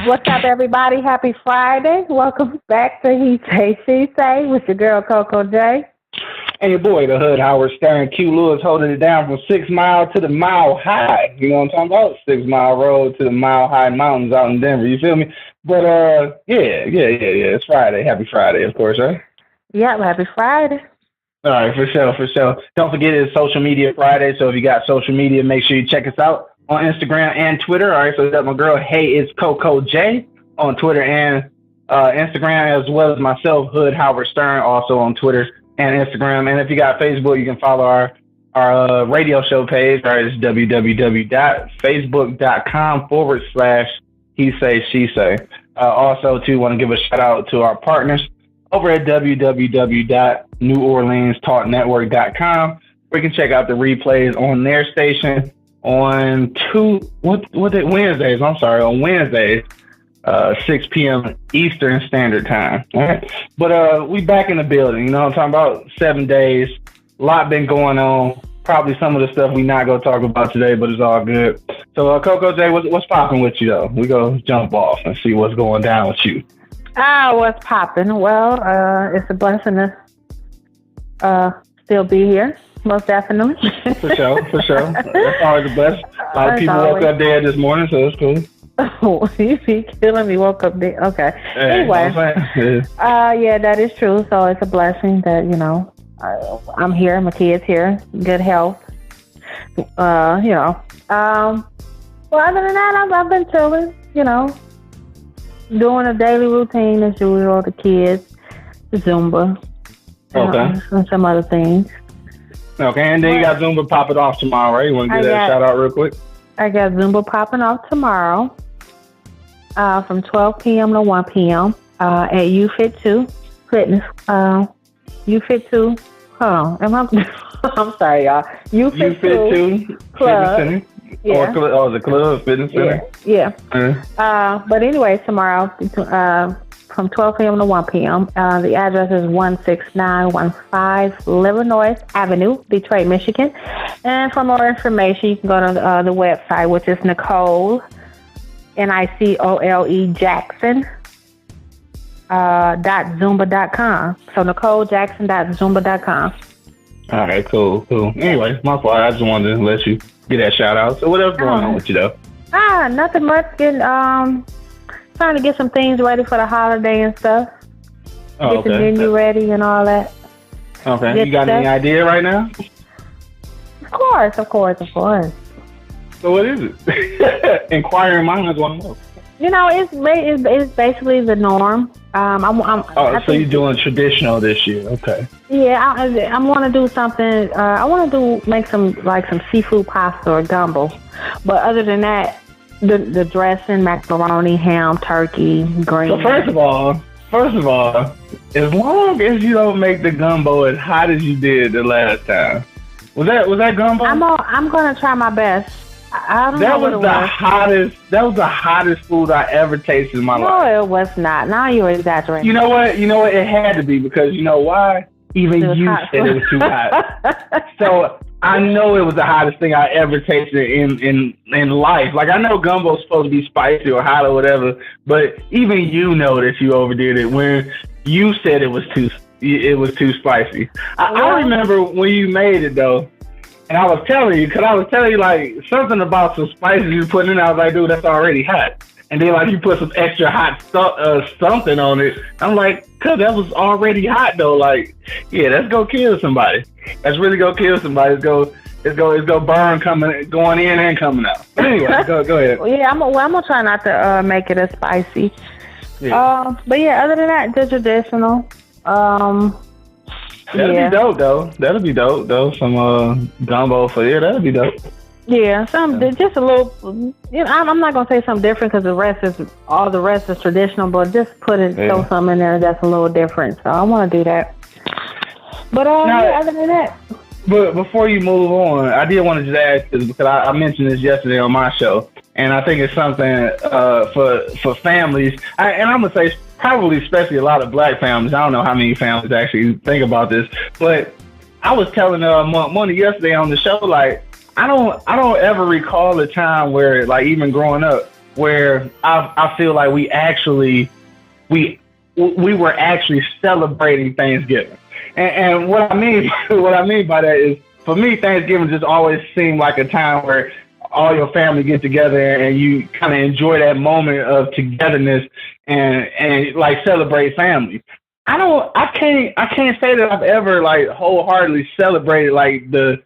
What's up, everybody? Happy Friday. Welcome back to He Say, She Say with your girl, CoCo J. And your boy, the Hood Howard Stern, Q Lewis, holding it down from 6 Mile to the Mile High. You know what I'm talking about? 6 Mile Road to the Mile High Mountains out in Denver. You feel me? But, yeah. It's Friday. Happy Friday, of course, right? Yep, happy Friday. All right, for sure. Don't forget it's Social Media Friday, so if you got social media, make sure you check us out on Instagram and Twitter. All right, so that's my girl, Hey, it's CoCo J on Twitter and Instagram, as well as myself, Hood Howard Stern, also on Twitter and Instagram. And if you got Facebook, you can follow our radio show page. Right, it's www.facebook.com/He Say, She Say. Also, too, want to give a shout out to our partners over at www.NewOrleansTalkNetwork.com, where you can check out the replays on their station on Wednesdays. On Wednesdays, 6 p.m. Eastern Standard Time. All right, but we back in the building. You know what I'm talking about? 7 days, a lot been going on. Probably some of the stuff we not gonna talk about today, but it's all good. So, CoCo J, what's popping with you though? We go jump off and see what's going down with you. What's popping? Well, it's a blessing to still be here. Most definitely. For sure. That's always a blessing. A lot of people woke up dead this morning, so it's cool. Oh, you be killing me. Woke up dead. Okay. Hey, anyway, yeah, that is true. So it's a blessing that, I'm here. My kid's here. Good health. Well, other than that, I've been chilling, doing a daily routine as usual, the kids, Zumba, and some other things. Okay, and then you got Zumba popping off tomorrow, right? You want to give that a shout out real quick? I got Zumba popping off tomorrow from 12 p.m. to 1 p.m. At UFit2 Fitness. UFit2. Hold on. I'm sorry, y'all. UFit2 Club. Fitness Center? Yeah. The club, fitness center? Yeah. But anyway, tomorrow from 12 p.m. to 1 p.m. The address is 16915 Illinois Avenue, Detroit, Michigan. And for more information, you can go to the website, which is Nicole, Nicole Jackson, .zumba.com. So NicoleJackson.zumba.com. All right, cool. Anyway, my fault. I just wanted to let you get that shout out. So what else going on with you though? Nothing much. Trying to get some things ready for the holiday and stuff. Get the menu ready and all that. Okay. You got any idea right now? Of course. So what is it? Inquiring minds want to know. It's basically the norm. So you're doing traditional this year? Okay. Yeah, I want to do something. I want to make some seafood pasta or gumbo. But other than that, the dressing, macaroni, ham, turkey, green. So first of all, as long as you don't make the gumbo as hot as you did the last time, was that gumbo? I'm gonna try my best. I don't know what it was. That was the hottest food I ever tasted in my life. No, it was not. Now you're exaggerating. You know what? It had to be, because you know why? Even you said it was too hot. So I know it was the hottest thing I ever tasted in life. Like, I know gumbo's supposed to be spicy or hot or whatever, but even you know that you overdid it when you said it was too spicy. I remember when you made it though. And I was telling you like something about some spices you put in. I was like, dude, that's already hot. And then like you put some extra hot something on it. I'm like, cause that was already hot though. Like, yeah, that's go kill somebody. That's really go kill somebody. It's go it's go burn going in and coming out. But anyway, go ahead. Well, yeah, I'm gonna try not to make it as spicy. Yeah. But yeah, other than that, the traditional. That'll be dope though. That'll be dope though. Some gumbo for you. That'll be dope. Yeah, just a little. I'm not gonna say something different because all the rest is traditional, but just throw something in there that's a little different. So I want to do that. But other than that. But before you move on, I did want to just ask this because I mentioned this yesterday on my show, and I think it's something for families, and I'm gonna say probably especially a lot of black families. I don't know how many families actually think about this, but I was telling Money yesterday on the show, like I don't ever recall a time where, like even growing up, where I feel like we were actually celebrating Thanksgiving. And what I mean by that is, for me, Thanksgiving just always seemed like a time where all your family get together and you kind of enjoy that moment of togetherness and like celebrate family. I can't say that I've ever like wholeheartedly celebrated like the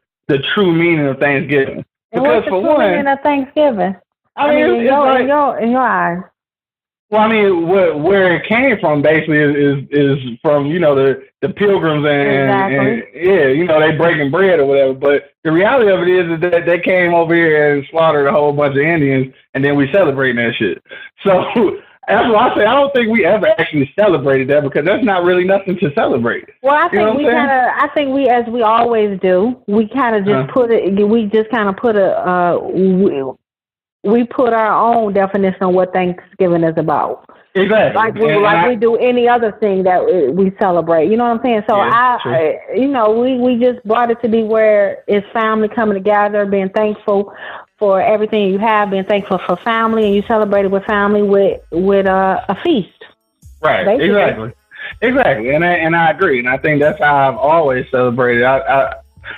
true meaning of Thanksgiving. And because what's the true meaning of Thanksgiving? I mean, in your eyes. Well, I mean, where it came from basically is from, the pilgrims and they breaking bread or whatever. But the reality of it is that they came over here and slaughtered a whole bunch of Indians, and then we celebrating that shit. So that's why I say I don't think we ever actually celebrated that, because that's not really nothing to celebrate. Well, I think we as we always do, we kind of just we put our own definition on what Thanksgiving is about. Exactly. We do any other thing that we celebrate. You know what I'm saying? So we just brought it to be where it's family coming together, being thankful for everything you have, being thankful for family, and you celebrate it with family with a feast. Right. Basically. Exactly. And I agree. And I think that's how I've always celebrated.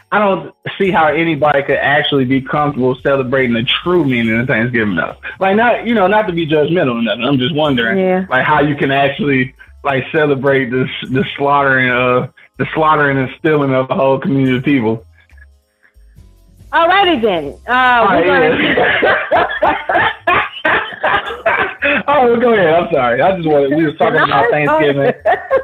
I don't see how anybody could actually be comfortable celebrating the true meaning of Thanksgiving though. Like not to be judgmental or nothing. I'm just wondering like how you can actually like celebrate the slaughtering and stealing of a whole community of people. Alrighty then. Oh, go ahead. I'm sorry. We was talking about Thanksgiving.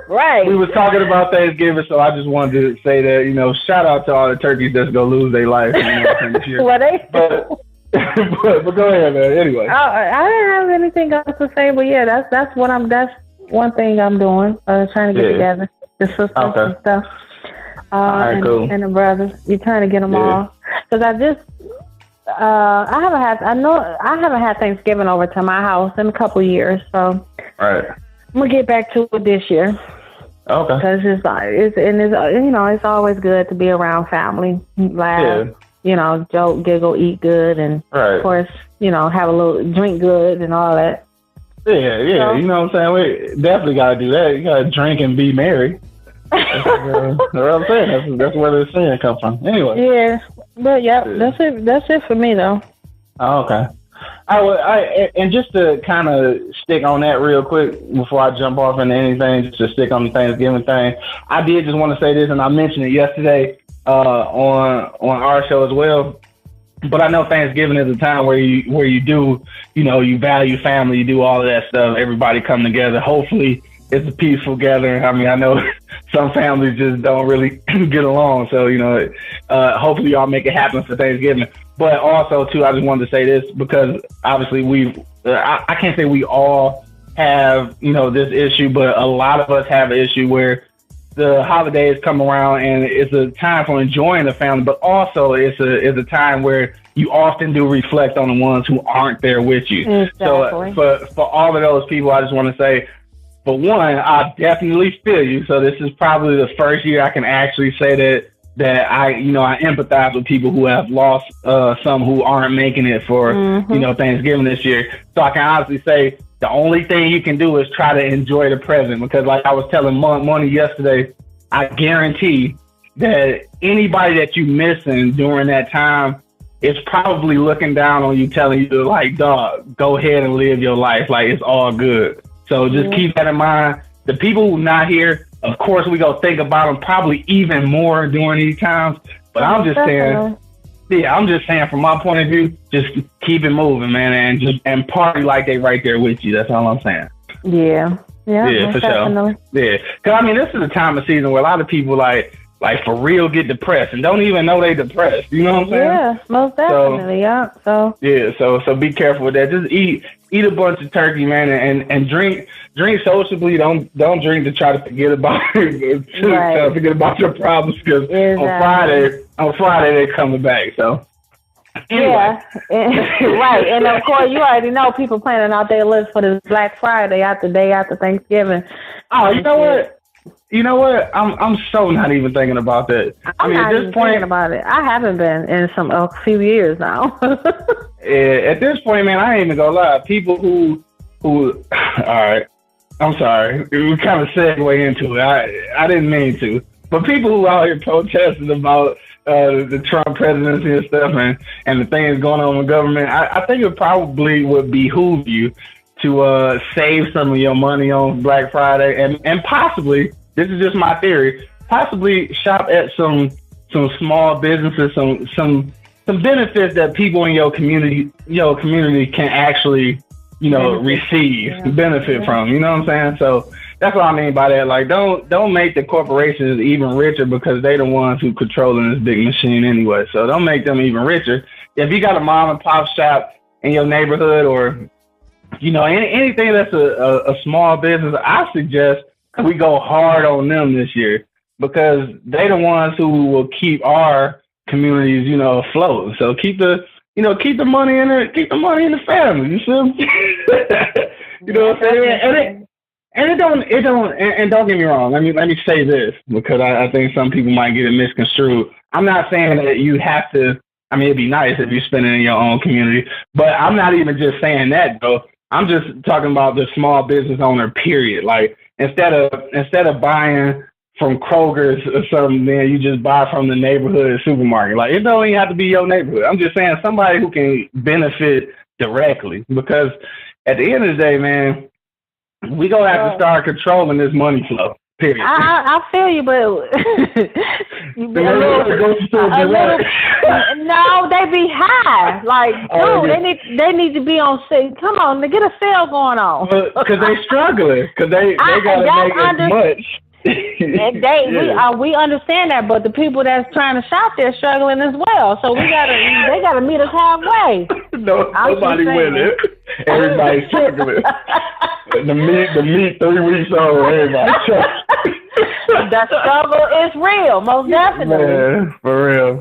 Right. We was talking about Thanksgiving, so I just wanted to say that, shout out to all the turkeys that's going to lose their life. This year. But go ahead, man. Anyway. I didn't have anything else to say, but yeah, that's one thing I'm doing. Trying to get together. The sisters and stuff. Cool. And the brothers. You're trying to get them all. Because I haven't had Thanksgiving over to my house in a couple of years, so I'm gonna get back to it this year. Okay. Because it's always good to be around family, laugh, joke, giggle, eat good, and of course, have a little drink good and all that. Yeah. So, you know what I'm saying? We definitely gotta do that. You gotta drink and be merry. That's what I'm saying. That's where the saying comes from. Anyway. Yeah. But that's it. That's it for me, though. Oh, okay. And just to kind of stick on that real quick before I jump off into anything, just to stick on the Thanksgiving thing, I did just want to say this, and I mentioned it yesterday on our show as well. But I know Thanksgiving is a time where you do, you value family, you do all of that stuff. Everybody come together. Hopefully, it's a peaceful gathering. I mean, I know some families just don't really get along. So, hopefully y'all make it happen for Thanksgiving. But also, too, I just wanted to say this because obviously I can't say we all have, this issue, but a lot of us have an issue where the holidays come around and it's a time for enjoying the family, but also it's a time where you often do reflect on the ones who aren't there with you. Exactly. So for all of those people, I just want to say, for one, I definitely feel you. So this is probably the first year I can actually say that I empathize with people who have lost some who aren't making it for, Thanksgiving this year. So I can honestly say the only thing you can do is try to enjoy the present, because like I was telling Money yesterday, I guarantee that anybody that you missing during that time is probably looking down on you, telling you like, dog, go ahead and live your life. Like it's all good. So just keep that in mind. The people who not here, of course, we go think about them probably even more during these times. But I'm just saying, Yeah, I'm just saying from my point of view, just keep it moving, man, and party like they right there with you. That's all I'm saying. Yeah. Yeah, for definitely. sure. Yeah, because I mean, this is a time of season where a lot of people like for real get depressed and don't even know they depressed. You know what I'm saying? Yeah, most definitely. So be careful with that. Just eat a bunch of turkey, man, and drink sociably. Don't drink to try to forget about forget about your problems, because on Friday they're coming back. So. Anyway. Yeah, right. And of course, you already know people planning out their list for this Black Friday day after Thanksgiving. Oh, you know what? You know what? I'm so not even thinking about that. I'm not even thinking about it. I haven't been in a few years now. At this point, man, I ain't even gonna lie. People who all right, I'm sorry. We kind of segue into it. I didn't mean to. But people who out here protesting about the Trump presidency and stuff and the things going on with government, I think it probably would behoove you to save some of your money on Black Friday and possibly, this is just my theory, possibly shop at some small businesses, some benefits that people in your community can actually, benefit from. You know what I'm saying? So that's what I mean by that. Like, don't make the corporations even richer, because they the ones who controlling this big machine anyway. So don't make them even richer. If you got a mom and pop shop in your neighborhood, or anything that's a small business, I suggest we go hard on them this year, because they the ones who will keep our communities, afloat. So keep the money in it, keep the money in the family. You see? You know what I'm saying? And don't get me wrong. Let me say this, because I think some people might get it misconstrued. I'm not saying that you have to. I mean, it'd be nice if you spend it in your own community, but I'm not even just saying that, though. I'm just talking about the small business owner, period. Like, instead of buying from Kroger's or something, then you just buy from the neighborhood supermarket. Like, it don't even have to be your neighborhood. I'm just saying somebody who can benefit directly, because at the end of the day, man, we gonna have to start controlling this money flow. Period. I feel you, but no, they be high. Like, they need to be on sale. Come on, get a sale going on. Because they struggling. Because they gotta make as much. We understand that, but the people that's trying to shop, they're struggling as well. So they gotta meet us halfway. Nobody winning. Everybody's struggling. The meat 3 weeks old. Everybody struggling. The struggle is real, most definitely. Man, for real.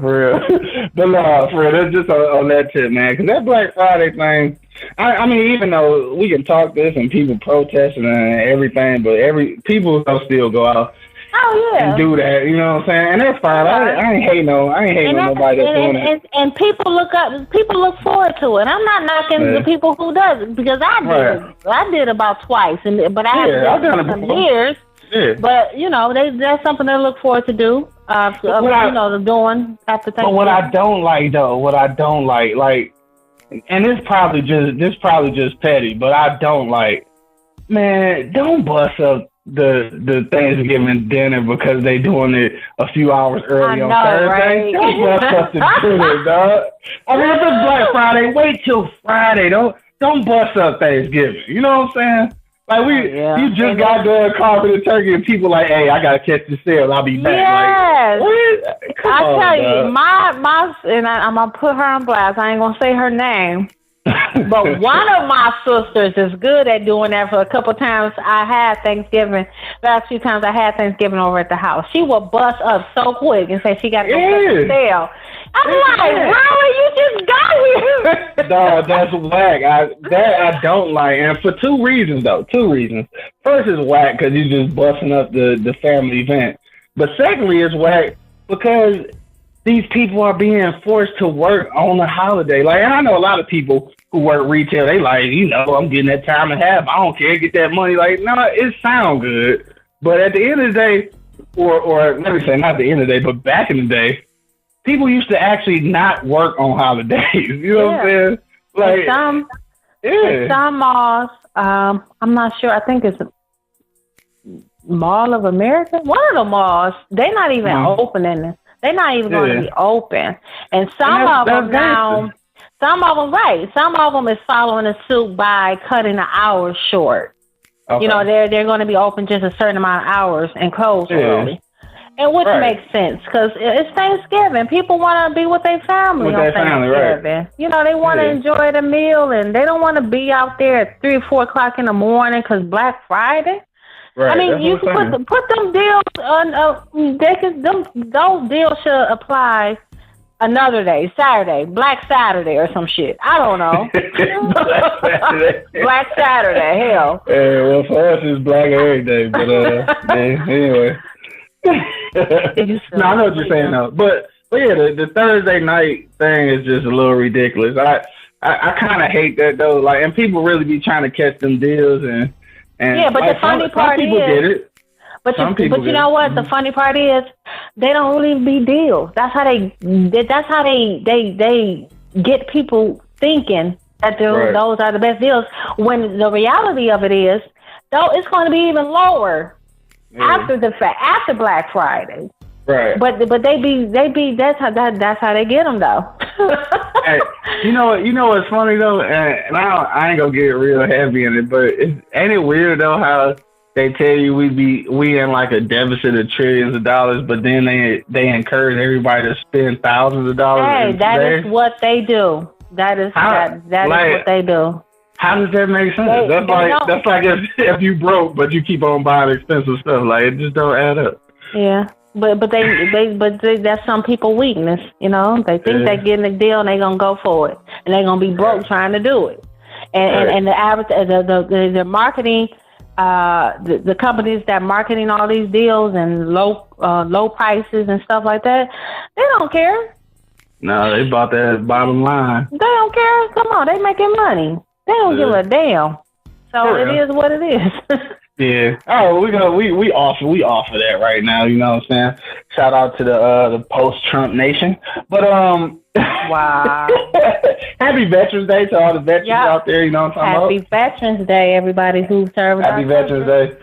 But no, for real, that's just on that tip, man. Because that Black Friday thing, I mean, even though we can talk this and people protesting and everything, but people will still go out and do that. You know what I'm saying? And that's fine. I ain't hating on nobody that's doing it. And people look forward to it. I'm not knocking the people who does it, because I did about twice, but I haven't done it for some years. Yeah. But that's something they look forward to do. Doing after Thanksgiving. But what I don't like, and this probably just petty, but I don't like, man, don't bust up the Thanksgiving dinner because they doing it a few hours early on Thursday. Right? Don't bust up the dinner, dog. I mean, if it's Black Friday, wait till Friday. Don't bust up Thanksgiving. You know what I'm saying? Like, you just got done carving the turkey, and people like, hey, I gotta catch the sale. I'll be back. Yes. Like, I tell you, my and I'm gonna put her on blast. I ain't gonna say her name, but one of my sisters is good at doing that. For a couple times I had Thanksgiving. Last few times I had Thanksgiving over at the house, she will bust up so quick and say she got to go catch the sale. I'm like, really? You just got here. No, that's whack. I don't like, and for two reasons. First is whack because you're just busting up the family event. But secondly, it's whack because these people are being forced to work on the holiday. Like, and I know a lot of people who work retail, they like, I'm getting that time and a half. I don't care, get that money. Like, no, it sounds good. But at the end of the day, or let me say, not the end of the day, but back in the day, people used to actually not work on holidays. You know what I'm saying? Like, some malls, I'm not sure. I think it's Mall of America. One of the malls, they're not even opening. They're not even going to be open. And some of them now, some of them is following the suit by cutting the hours short. Okay. You know, they're going to be open just a certain amount of hours and close early. And which makes sense because it's Thanksgiving. People want to be with their family on Thanksgiving. Right. You know, they want to enjoy the meal and they don't want to be out there at 3 or 4 o'clock in the morning because Black Friday. Right. I mean, you can put them deals on. Those deals should apply another day, Saturday, Black Saturday or some shit. I don't know. Black Saturday, hell. Well, for us it's Black every day, but anyway. No, I know what you're saying though, but yeah, the Thursday night thing is just a little ridiculous. I kind of hate that though. Like, and people really be trying to catch them deals and yeah, but the funny part is, get it. But you know what? The funny part is they don't really be deals. That's how they get people thinking that those are the best deals. When the reality of it is, though, it's going to be even lower after Black Friday. Right. But they be that's how they get them though. Hey, you know what's funny though, and I ain't gonna get real heavy in it, but ain't it weird though how they tell you we in like a deficit of trillions of dollars, but then they encourage everybody to spend thousands of dollars. Hey, that is what they do. That is is what they do. How does that make sense? That's like if you broke but you keep on buying expensive stuff. Like, it just don't add up. Yeah. But that's some people weakness, you know. They think they're getting a deal and they're gonna go for it, and they're gonna be broke trying to do it. And the marketing, the companies that marketing all these deals and low prices and stuff like that, they don't care. No, they bought that bottom line. They don't care. Come on, they making money. They don't give a damn. So it is what it is. Yeah. Oh, we off of that right now. You know what I'm saying? Shout out to the post-Trump nation. But wow. Happy Veterans Day to all the veterans out there. You know what I'm talking about? Happy Veterans Day, everybody who served. Happy Veterans Day.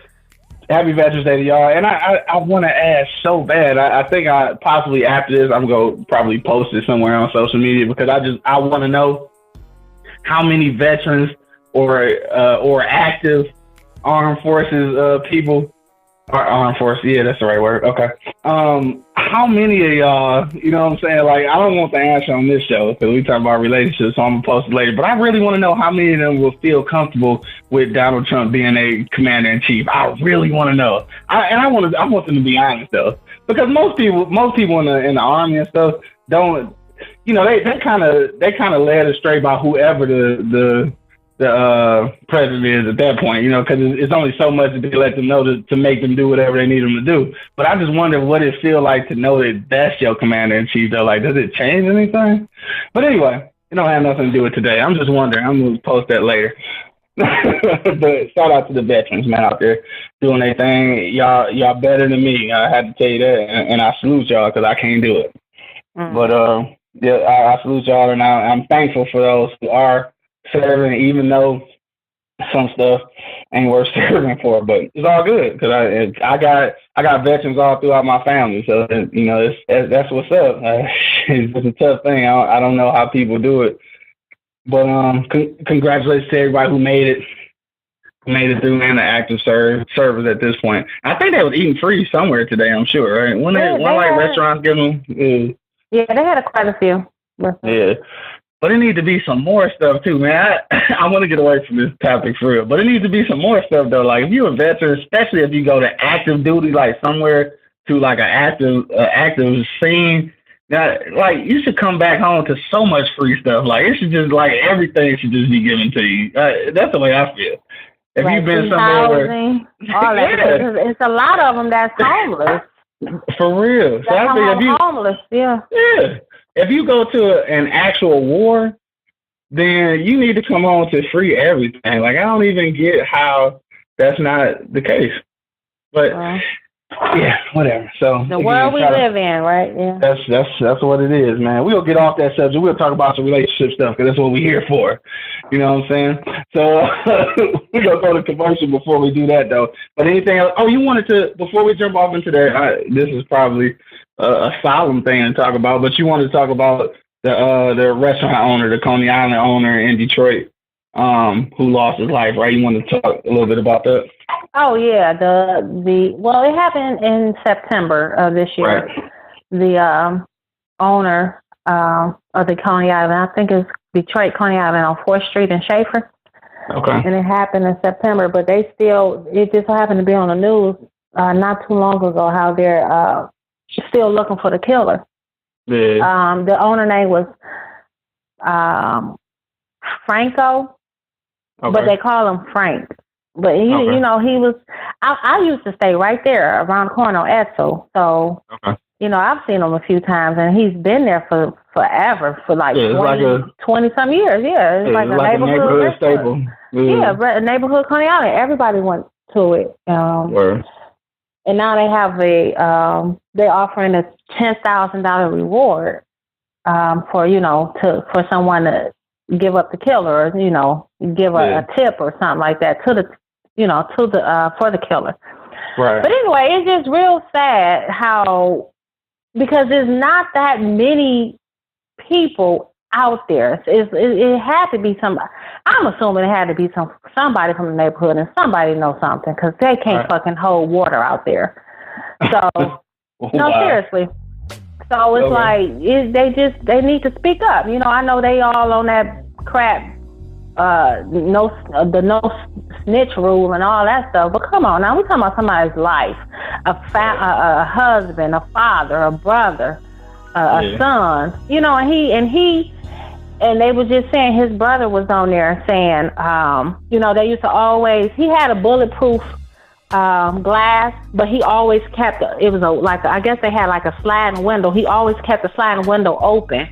Happy Veterans Day to y'all. And I want to ask so bad. I think possibly after this I'm gonna probably post it somewhere on social media because I want to know how many veterans or active armed forces people are armed forces. Yeah, that's the right word. Okay. How many of y'all, you know what I'm saying? Like, I don't want the answer on this show because we talk about relationships, so I'm gonna post it later. But I really want to know how many of them will feel comfortable with Donald Trump being a commander in chief. I really want to know. I want them to be honest though, because most people in the army and stuff don't. You know, they kind of led astray by whoever the president is at that point, you know, because it's only so much that they let them know to make them do whatever they need them to do. But I just wonder what it feel like to know that that's your commander in chief. Though, like, does it change anything? But anyway, it don't have nothing to do with today. I'm just wondering. I'm gonna post that later. But shout out to the veterans, man, out there doing their thing. Y'all better than me. I had to tell you that, and I salute y'all because I can't do it. But yeah, I salute y'all, and I'm thankful for those who are serving, even though some stuff ain't worth serving for. But it's all good because I got veterans all throughout my family, so you know that's what's up. It's a tough thing. I don't know how people do it, but congratulations to everybody who made it through, man. The active service at this point. I think they was eating free somewhere today. I'm sure, right? When restaurants give them. Yeah, they had quite a few. Yeah. But it needs to be some more stuff too, man. I want to get away from this topic for real, but it needs to be some more stuff though. Like, if you're a veteran, especially if you go to active duty, like somewhere to like an active scene, that like you should come back home to so much free stuff. Like, it should just like everything should just be given to you. That's the way I feel. If you've been somewhere, all that, it's a lot of them that's homeless. For real. So I think if you homeless, yeah. If you go to an actual war, then you need to come home to free everything. Like, I don't even get how that's not the case. But yeah, whatever. So the world we live in, right? Yeah. That's what it is, man. We'll get off that subject. We'll talk about some relationship stuff because that's what we're here for. You know what I'm saying? So we're gonna go to commercial before we do that, though. But anything else? Oh, you wanted to before we jump off into that? This is probably a solemn thing to talk about, but you wanted to talk about the restaurant owner, the Coney Island owner in Detroit, who lost his life, right? You want to talk a little bit about that? Oh yeah, well, it happened in September of this year. Right. The owner of the Coney Island, I think it's Detroit Coney Island on 4th Street in Schaefer. Okay. And it happened in September, but it just happened to be on the news not too long ago how they're still looking for the killer. Yeah. The owner name was Franco, but they call him Frank. But he was. I used to stay right there around the corner on Edsel, so I've seen him a few times, and he's been there for forever, for like 20 some years. Yeah, it's like a neighborhood staple. Yeah, a neighborhood Coney Island. Everybody went to it. And now they have they're offering a $10,000 reward for someone to give up the killer, or give a tip or something like that for the killer. Right. But anyway, it's just real sad because there's not that many people out there. It had to be somebody. I'm assuming it had to be somebody from the neighborhood, and somebody knows something, because they can't fucking hold water out there. So no, seriously. So it's like they need to speak up. I know they all on that crap, no snitch rule and all that stuff. But come on, now we're talking about somebody's life, a husband, a father, a brother, a son. And they were just saying his brother was on there saying, they used to always, he had a bulletproof glass, but he always kept, I guess they had like a sliding window. He always kept the sliding window open.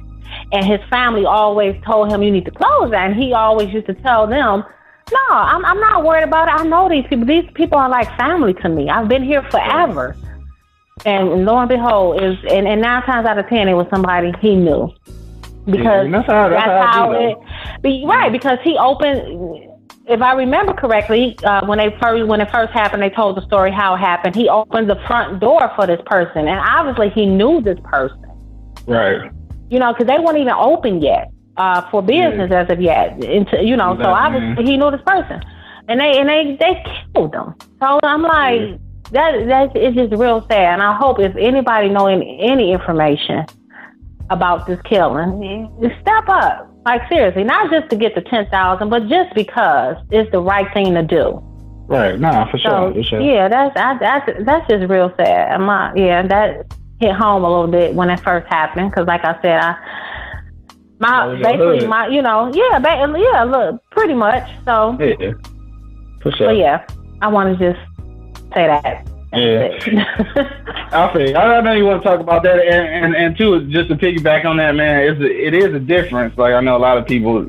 And his family always told him, you need to close that. And he always used to tell them, no, I'm not worried about it. I know these people. These people are like family to me. I've been here forever. And lo and behold, and 9 times out of 10, it was somebody he knew. Because that's how it right, because he opened, if I remember correctly, when it first happened, they told the story how it happened. He opened the front door for this person, and obviously he knew this person. Right. Because they weren't even open yet for business as of yet. So obviously he knew this person, and they killed him. So I'm like, that is just real sad. And I hope if anybody know any information about this killing, step up. Like, seriously, not just to get the 10,000, but just because it's the right thing to do. Right. Nah, for sure. Yeah, that's just real sad. That hit home a little bit when it first happened, because like I said, look, pretty much. So yeah, for sure. But yeah, I want to just say that. Yeah. I know you want to talk about that, and too, just to piggyback on that, man, it is a difference. Like, I know a lot of people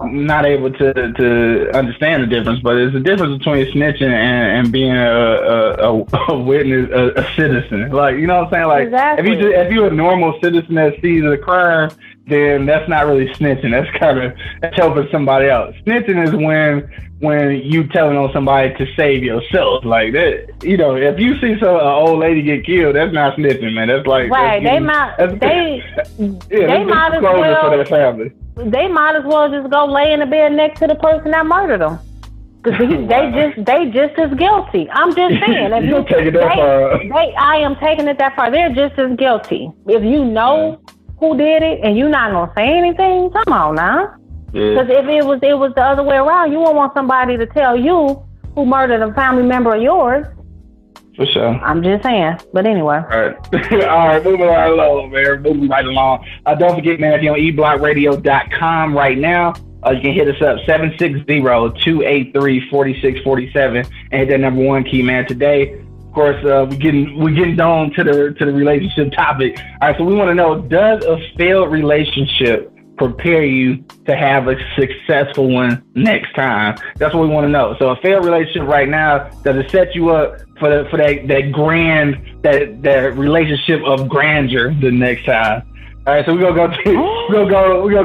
not able to understand the difference, but it's a difference between snitching and being a witness, a citizen. Like, you know what I'm saying? Like, exactly. if you're a normal citizen that sees a crime, then that's not really snitching. That's helping somebody else. Snitching is when you telling on somebody to save yourself. Like that, if you see an old lady get killed, that's not snitching, man. That's like, right. They might as well for their family. They might as well just go lay in the bed next to the person that murdered them. Because they just as guilty. I'm just saying. If you take it that far. I am taking it that far. They're just as guilty. If you know who did it and you're not gonna say anything, come on now. Because if it was the other way around, you won't want somebody to tell you who murdered a family member of yours. For sure. I'm just saying. But anyway. All right, moving right along, man. Moving right along. Don't forget, man, if you're on eblockradio.com right now, you can hit us up, 760-283-4647, and hit that number 1 key, man. Today, of course, we're getting down to the relationship topic. All right, so we want to know, does a failed relationship prepare you to have a successful one next time? That's what we want to know. So a failed relationship right now, does it set you up for that relationship of grandeur the next time? All right, so we're gonna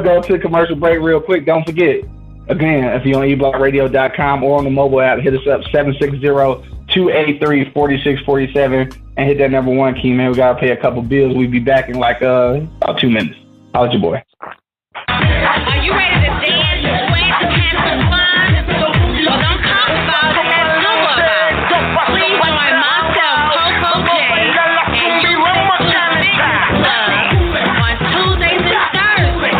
go to a commercial break real quick. Don't forget, again, if you're on eblockradio.com or on the mobile app, hit us up, 760-283-4647. and hit that number one key, man. We gotta pay a couple bills. We'll be back in like about 2 minutes. How's your boy? Are you ready to dance, sweat, and have some fun? Well, don't talk about it, let's do about it. Please join myself, CoCo J, and you on Tuesdays and Thursdays,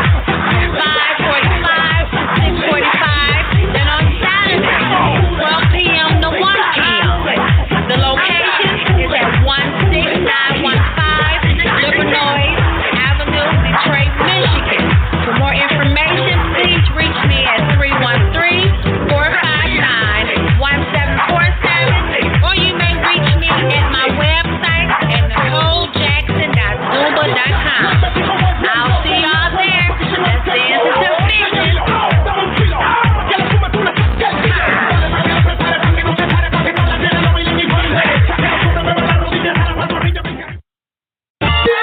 5:45 to 6:45. Then on Saturday, 12 p.m. to 1 p.m. The location is at 16915 Illinois Avenue, Detroit, Michigan. For more information, please reach me at 313-459-1747, or you may reach me at my website at NicoleJackson.zumba.com. I'll see y'all there. Let's dance until fiction.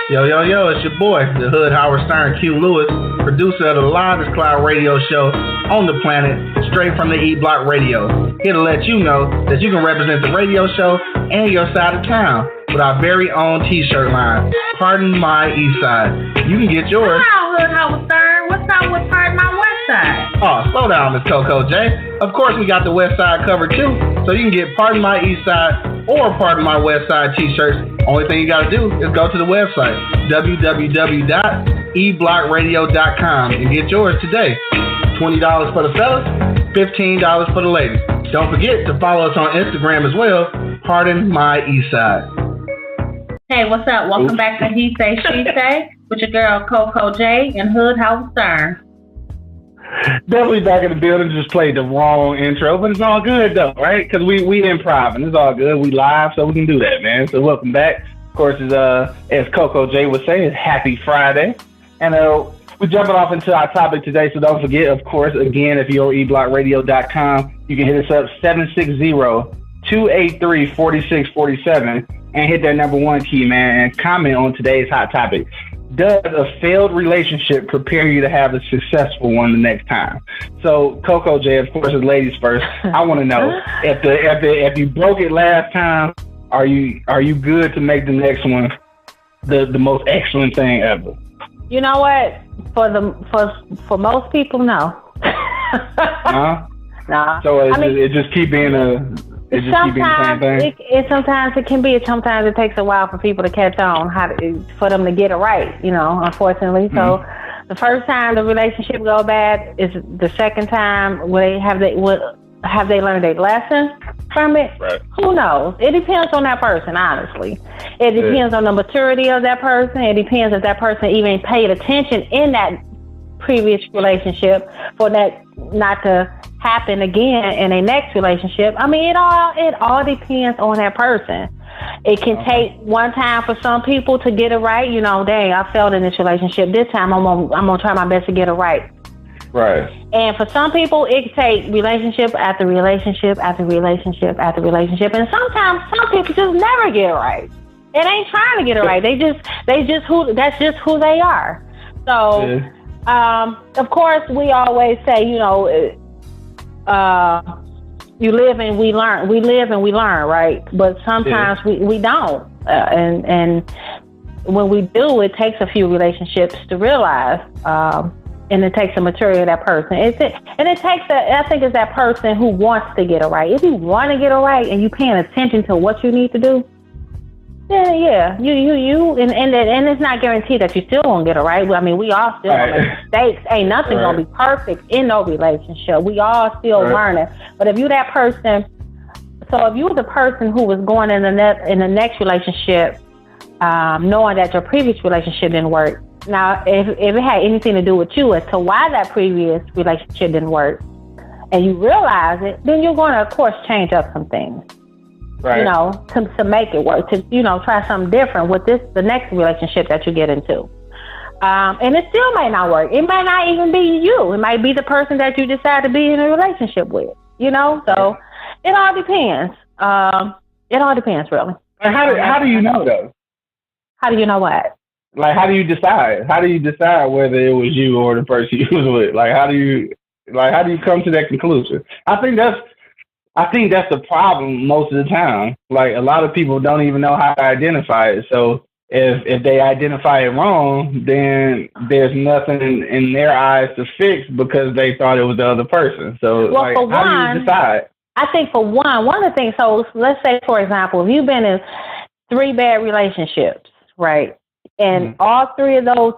Yo, it's your boy, the Hood Howard Stern Q Lewis, producer of the Livest Cloud radio show on the planet, straight from the E Block Radio. Here to let you know that you can represent the radio show and your side of town with our very own t-shirt line, Pardon My East Side. You can get yours. Wow, Hood Howard Stern. What's up with Pardon My West Side? Oh, slow down, Miss CoCo J. Of course, we got the West Side covered too, so you can get Pardon My East Side or Pardon My West Side t-shirts. Only thing you got to do is go to the website, www.eblockradio.com, and get yours today. $20 for the fellas, $15 for the ladies. Don't forget to follow us on Instagram as well, Pardon My East Side. Hey, what's up? Welcome back to He Say, She Say with your girl CoCo J and Hood Howard Stern. Definitely back in the building. Just played the wrong intro, but it's all good though, right? Because we improv and it's all good. We live, so we can do that, man. So welcome back. Of course, as CoCo J would say, it's Happy Friday, and we're jumping off into our topic today. So don't forget, of course, again, if you're eblockradio.com, you can hit us up 760-283-4647 and hit that number one key, man, and comment on today's hot topic. Does a failed relationship prepare you to have a successful one the next time? So, CoCo J, of course, as ladies first, I want to know if you broke it last time, are you good to make the next one the most excellent thing ever? You know what? For most people, no. No. So it just keep being the same thing. Sometimes it can be. Sometimes it takes a while for people to catch on for them to get it right. Unfortunately. Mm-hmm. So the first time the relationship go bad is the second time. Have they learned a lesson from it? Right. Who knows? It depends on that person. Honestly, it depends on the maturity of that person. It depends if that person even paid attention in that previous relationship for that not to happen again in a next relationship. I mean, it all depends on that person. It can take one time for some people to get it right. Dang, I failed in this relationship. This time I'm gonna try my best to get it right. Right. And for some people, it can take relationship after relationship after relationship after relationship, and sometimes some people just never get it right. They ain't trying to get it right. That's just who they are. So. Yeah. Of course, we always say, you live and we learn. We live and we learn, right? But sometimes we don't. And when we do, it takes a few relationships to realize. And it takes the maturity of that person. I think it's that person who wants to get it right. If you want to get it right and you're paying attention to what you need to do, then and it's not guaranteed that you still won't get it right. I mean, we all still make mistakes. Ain't nothing gonna be perfect in no relationship. We all still learning. But if you that person, so if you were the person who was going in the next relationship, knowing that your previous relationship didn't work. Now, if it had anything to do with you as to why that previous relationship didn't work, and you realize it, then you're going to, of course, change up some things. Right. To make it work, to try something different with the next relationship that you get into. And it still may not work. It might not even be you. It might be the person that you decide to be in a relationship with, So it all depends. It all depends, really. And how do you know, though? How do you know what? Like, how do you decide? How do you decide whether it was you or the person you was with? Like, how do you come to that conclusion? I think I think that's the problem most of the time. Like a lot of people don't even know how to identify it. So if they identify it wrong, then there's nothing in their eyes to fix because they thought it was the other person. So Well, like, for how one, do you decide? I think for one of the things, so let's say, for example, if you've been in 3 bad relationships, right? And all 3 of those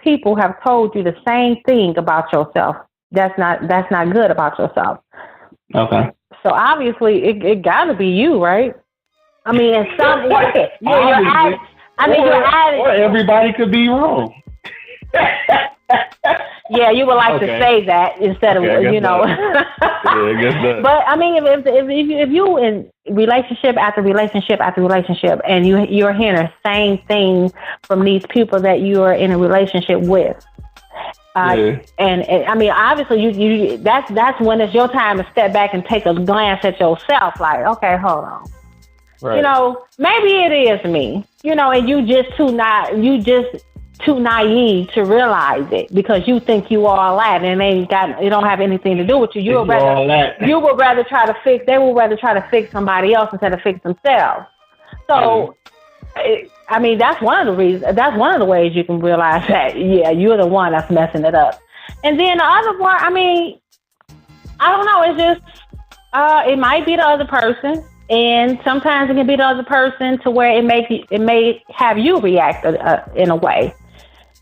people have told you the same thing about yourself. That's not good about yourself. Okay. So obviously it gotta be you, right? I mean, in some way. Or everybody could be wrong. Yeah, you would like to say that instead of, you know. Yeah, I guess that. But I mean, if you in relationship after relationship after relationship, and you're hearing the same thing from these people that you are in a relationship with, and I mean, obviously, you that's when it's your time to step back and take a glance at yourself. Like, okay, hold on. Right. You know, maybe it is me. You know, and you just too naive to realize it because you think you all that and it don't have anything to do with you. You would rather try to fix. They would rather try to fix somebody else instead of fix themselves. So, I mean, that's one of the reasons. That's one of the ways you can realize that. Yeah, you're the one that's messing it up. And then the other part, I mean, I don't know. It's just it might be the other person. And sometimes it can be the other person to where it may have you react in a way.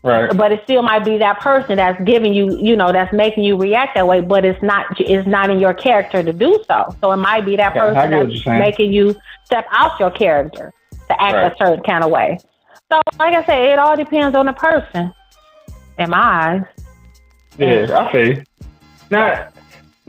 Right. But it still might be that person that's giving you, you know, that's making you react that way, but it's not in your character to do so. So it might be that person that's making you step out your character to act a certain kind of way. So like I said, it all depends on the person in my eyes. Yeah, I feel you.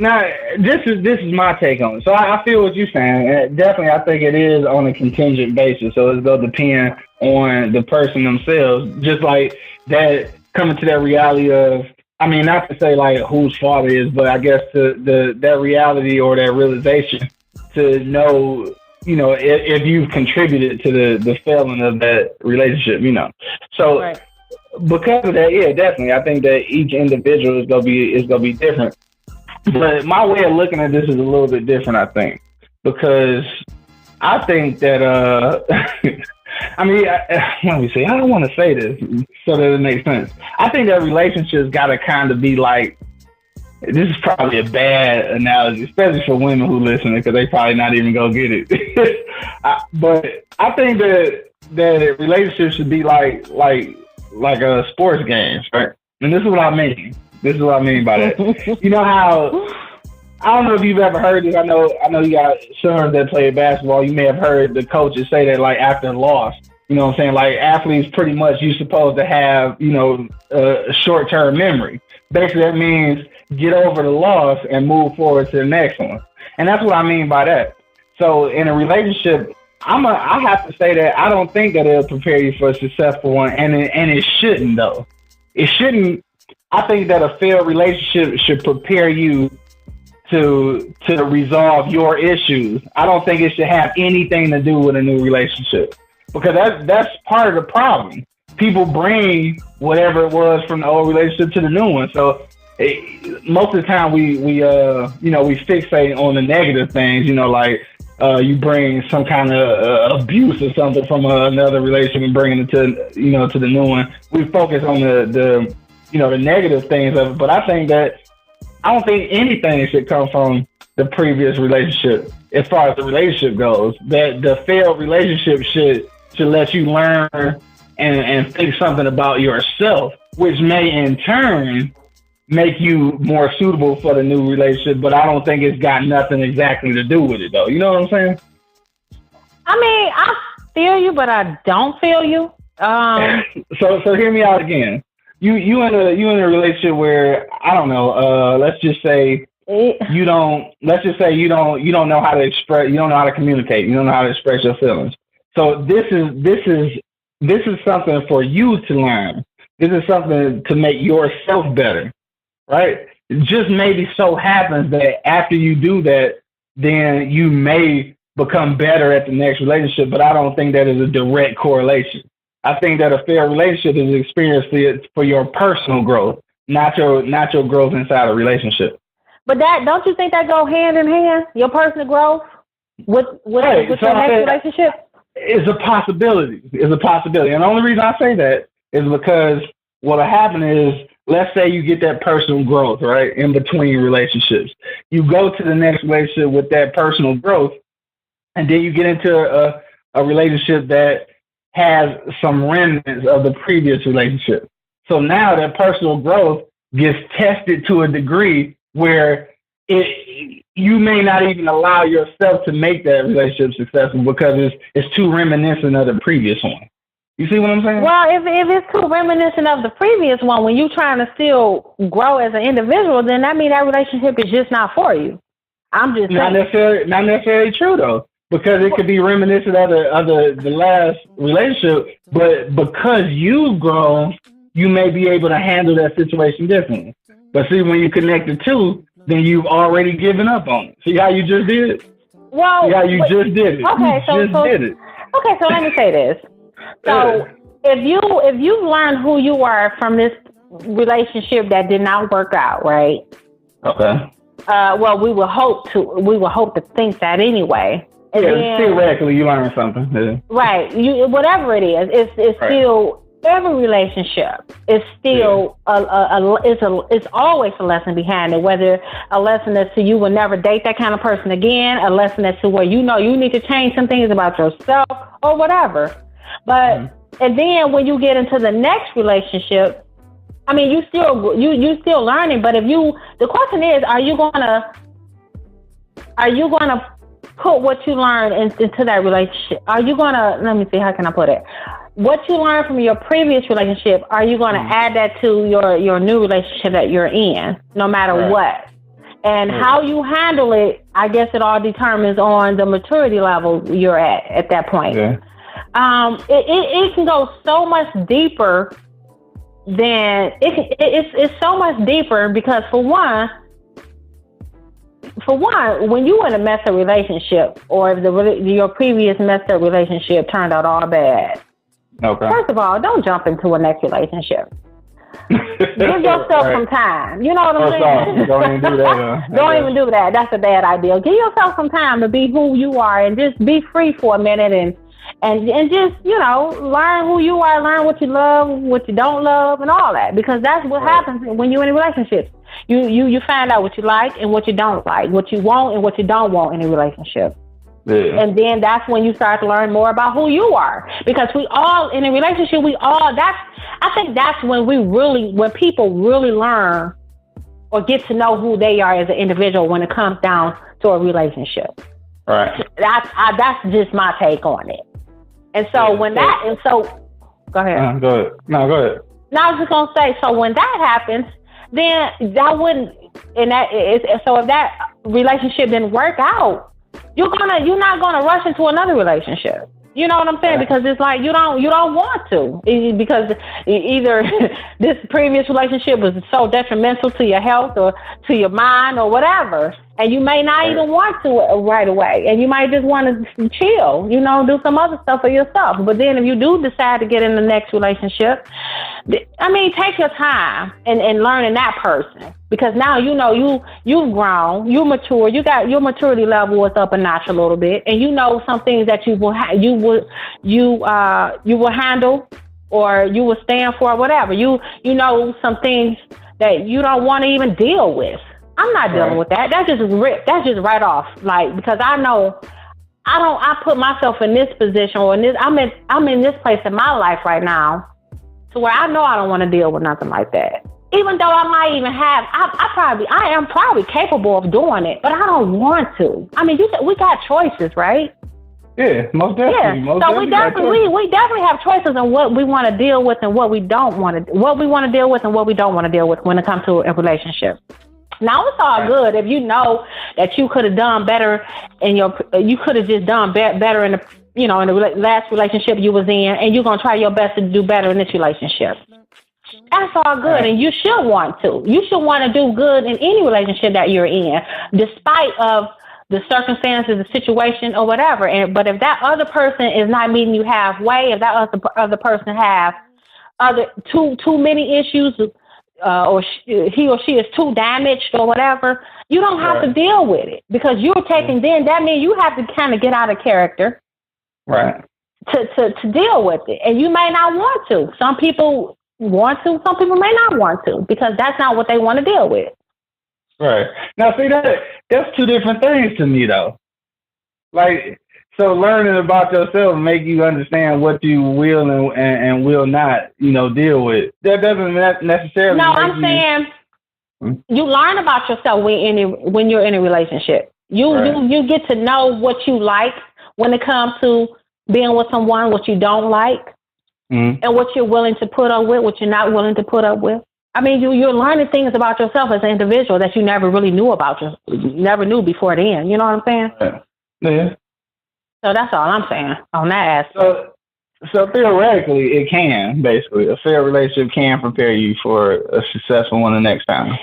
Now, this is my take on it. So I feel what you're saying. And definitely, I think it is on a contingent basis. So it's going to depend on the person themselves. Just like that, coming to that reality of, I mean, not to say like whose fault it is, but I guess that reality or that realization to know, you know, if you've contributed to the failing of that relationship, you know. So because of that, yeah, definitely, I think that each individual is gonna be different. But my way of looking at this is a little bit different, I think, because I think that, I mean, let me see, I don't want to say this so that it makes sense. I think that relationships got to kind of be like, this is probably a bad analogy, especially for women who listen, because they probably not even going to get it. But I think that relationships should be like a sports games, right? And this is what I mean. This is what I mean by that. You know how, I don't know if you've ever heard this. I know you got sons that play basketball. You may have heard the coaches say that like after a loss, you know what I'm saying? Like athletes pretty much you're supposed to have, you know, a short-term memory. Basically that means get over the loss and move forward to the next one. And that's what I mean by that. So in a relationship, I have to say that I don't think that it'll prepare you for a successful one. And it shouldn't though. It shouldn't. I think that a failed relationship should prepare you to resolve your issues. I don't think it should have anything to do with a new relationship because that's part of the problem. People bring whatever it was from the old relationship to the new one. So most of the time we fixate on the negative things. You know, like you bring some kind of abuse or something from another relationship and bringing it to the new one. We focus on the negative things of it, but I don't think anything should come from the previous relationship as far as the relationship goes. That the failed relationship should let you learn and think something about yourself, which may in turn make you more suitable for the new relationship, but I don't think it's got nothing exactly to do with it though. You know what I'm saying? I mean, I feel you, but I don't feel you. So hear me out again. You in a relationship where I don't know. Let's just say you don't know how to express. You don't know how to communicate. You don't know how to express your feelings. So this is something for you to learn. This is something to make yourself better, right? It just maybe so happens that after you do that, then you may become better at the next relationship. But I don't think that is a direct correlation. I think that a fair relationship is experienced for your personal growth, not your growth inside a relationship. But that, don't you think that go hand in hand? Your personal growth with your next relationship? It's a possibility. It's a possibility. And the only reason I say that is because what'll happen is, let's say you get that personal growth, right, in between relationships. You go to the next relationship with that personal growth, and then you get into a relationship that has some remnants of the previous relationship. So now that personal growth gets tested to a degree where you may not even allow yourself to make that relationship successful because it's too reminiscent of the previous one. You see what I'm saying? Well, if it's too reminiscent of the previous one, when you're trying to still grow as an individual, then that means that relationship is just not for you. I'm just not necessarily true though, because it could be reminiscent of the last relationship, but because you've grown, you may be able to handle that situation differently. But see, when you connect the two, then you've already given up on it. See how you just did it? Well, see how you just did it? Okay, did it. Okay, so let me say this. So if you learn who you are from this relationship that did not work out, right? Okay. Well, we will hope to think that anyway. And then, theoretically, you learn something. Yeah. Right. Whatever it is, it's right. Still every relationship is still it's always a lesson behind it. Whether a lesson that's to you will never date that kind of person again, a lesson that's to where you need to change some things about yourself or whatever. But and then when you get into the next relationship, I mean, you still learning. But the question is, are you gonna put what you learned into that relationship? Are you gonna, let me see, how can I put it? What you learned from your previous relationship, are you gonna add that to your new relationship that you're in, no matter what? And how you handle it, I guess it all determines on the maturity level you're at that point. Yeah. It can go so much deeper than it's so much deeper because for one, when you in a messed up relationship, or if your previous messed up relationship turned out all bad, first of all, don't jump into a next relationship. Give yourself some time. You know what I'm saying? Don't even do that. Don't even do that. That's a bad idea. Give yourself some time to be who you are and just be free for a minute and just, learn who you are, learn what you love, what you don't love, and all that. Because that's what happens when you're in a relationship. You find out what you like and what you don't like, what you want and what you don't want in a relationship. Yeah. And then that's when you start to learn more about who you are. Because we all, in a relationship, I think that's when people really learn or get to know who they are as an individual when it comes down to a relationship. Right. That's just my take on it. And so go ahead. Go ahead. No, go ahead. No, I was just gonna say, so when that happens, then that wouldn't, so if that relationship didn't work out, you're not gonna rush into another relationship. You know what I'm saying? Because it's like you don't want to, because either this previous relationship was so detrimental to your health or to your mind or whatever, and you may not even want to right away, and you might just want to chill, do some other stuff for yourself. But then if you do decide to get in the next relationship, I mean, take your time and learning that person, because now you've grown, you mature, you got your maturity level is up a notch a little bit, and some things that you will handle or you will stand for, whatever. You know some things that you don't want to even deal with. I'm not dealing with that. That's just right off. Like, because I put myself in this position, or I'm in this place in my life right now to where I know I don't want to deal with nothing like that. Even though I might even have, I am probably capable of doing it, but I don't want to. I mean, we got choices, right? Yeah, most definitely. Yeah. So we definitely have choices on what we want to deal with and what we don't want to, what we want to deal with and what we don't want to deal with when it comes to a relationship. Now, it's all good if you know that you could have done better you could have just done better in the last relationship you was in, and you're going to try your best to do better in this relationship. That's all good, and you should want to. You should want to do good in any relationship that you're in, despite of the circumstances, the situation, or whatever. But if that other person is not meeting you halfway, if that other person have too many issues or he or she is too damaged or whatever, you don't have to deal with it because you're taking. Then that means you have to kind of get out of character, right? To deal with it, and you may not want to. Some people want to, some people may not want to because that's not what they want to deal with. Right. Now, see, that's two different things to me, though. Like, so learning about yourself make you understand what you will and will not, deal with. That doesn't necessarily. No, I'm saying you learn about yourself when you're in a relationship. You get to know what you like when it comes to being with someone, what you don't like, and what you're willing to put up with, what you're not willing to put up with. I mean, you're learning things about yourself as an individual that you never really knew never knew before then. You know what I'm saying? Yeah. So that's all I'm saying on that aspect. So theoretically, it can, basically. A fair relationship can prepare you for a successful one the next time.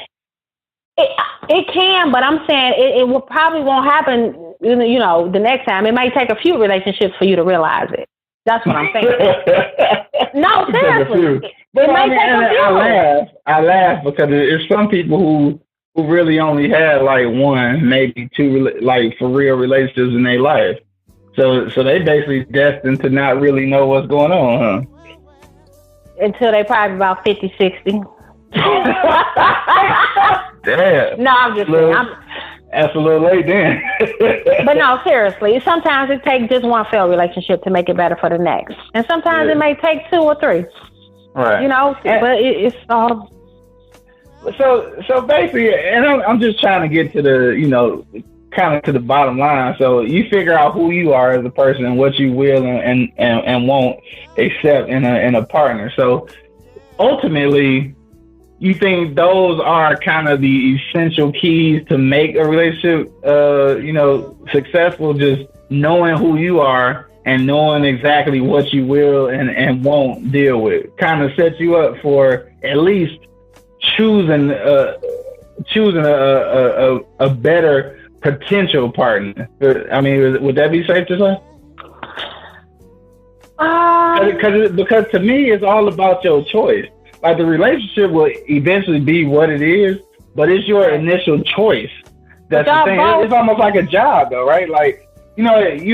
It can, but I'm saying it will probably won't happen, the next time. It might take a few relationships for you to realize it. That's what I'm saying. No, seriously. It might take a few. I laugh because it's some people who really only had like one, maybe two, like for real relationships in their life. So they basically destined to not really know what's going on, huh? Until they probably about 50, 60. Damn. No, I'm just saying. That's a little late then. But no, seriously. Sometimes it takes just one failed relationship to make it better for the next. And sometimes it may take 2 or 3. Right. But it's all... So basically, and I'm just trying to get to the, kind of to the bottom line. So you figure out who you are as a person and what you will and won't accept in a partner. So ultimately, you think those are kind of the essential keys to make a relationship, successful? Just knowing who you are and knowing exactly what you will and won't deal with kind of sets you up for at least choosing a better potential partner. I mean, would that be safe to say? Because to me, it's all about your choice. Like the relationship will eventually be what it is, but it's your initial choice. That's the thing. It's almost like a job, though, right? Like, you